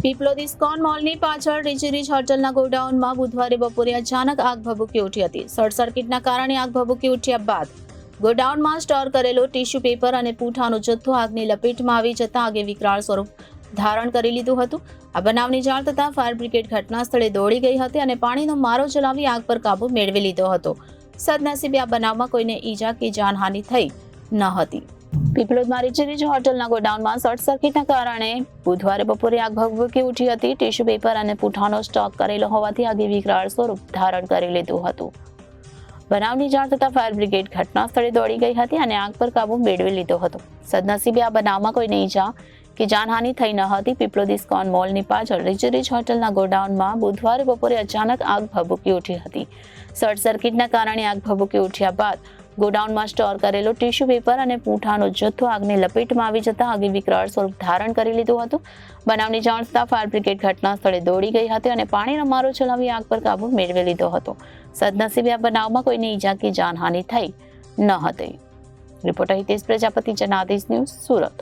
Piplod ISKCON મોલની પાછળ rich હોટલના ગોડાઉનમાં બુધવારે બપોરે અચાનક આગ ભભૂકી ઉઠી હતી. શોર્ટ સર્કિટના કારણે આગ ભભૂકી ઉઠ્યા બાદ ગોડાઉનમાં સ્ટોર કરેલો ટીશ્યુ પેપર અને પૂંઠાનો જથ્થો આગની લપેટમાં આવી જતા આગે વિકરાળ સ્વરૂપ ધારણ કરી લીધું હતું. આ બનાવની જાણ થતાં ફાયર બ્રિગેડ ઘટના સ્થળે દોડી ગઈ હતી અને પાણીનો મારો ચલાવી આગ પર કાબુ મેળવી લીધો હતો. સદનસીબે આ બનાવમાં કોઈને ઈજા કે જાનહાનિ થઈ ન હતી. પીપલોદમાં રીચ હોટલના ગોડાઉનમાં શોર્ટ સર્કિટના કારણે બુધવારે બપોરે આગ ભભૂકી ઉઠી હતી. ટીશ્યુ પેપર અને પૂંઠાનો સ્ટોક કરેલો હોવાથી આગે વિકરાળ સ્વરૂપ ધારણ કરી લીધું હતું. બનાવની જાણ થતાં ફાયર બ્રિગેડ ઘટના સ્થળે દોડી ગઈ હતી અને આગ પર કાબુ મેળવી લીધો હતો. સદનસીબે આ બનાવમાં કોઈને ઈજા કે જાનહાનિ થઈ ન હતી. પીપલોદ ઇસ્કોન મોલની પાછળ રીચ હોટલના ગોડાઉનમાં બુધવારે બપોરે અચાનક આગ ભભૂકી ઉઠી હતી. શોર્ટ સર્કિટના કારણે આગ ભભૂકી ઉઠ્યા બાદ ગોડાઉનમાં સ્ટોર કરેલો ટીશ્યુ પેપર અને પૂંઠાનો જથ્થો આગની લપેટમાં આવી જતા આગે વિકરાળ સ્વરૂપ ધારણ કરી લીધું હતું. બનાવની જાણ થતાં ફાયર બ્રિગેડ ઘટના સ્થળે દોડી ગઈ હતી અને પાણીનો મારો ચલાવી આગ પર કાબુ મેળવી લીધો હતો. સદનસીબે આ બનાવમાં કોઈને ઈજા કે જાનહાનિ થઈ ન હતી. Reporter Hitesh Prajapati, Janadesh news, Surat.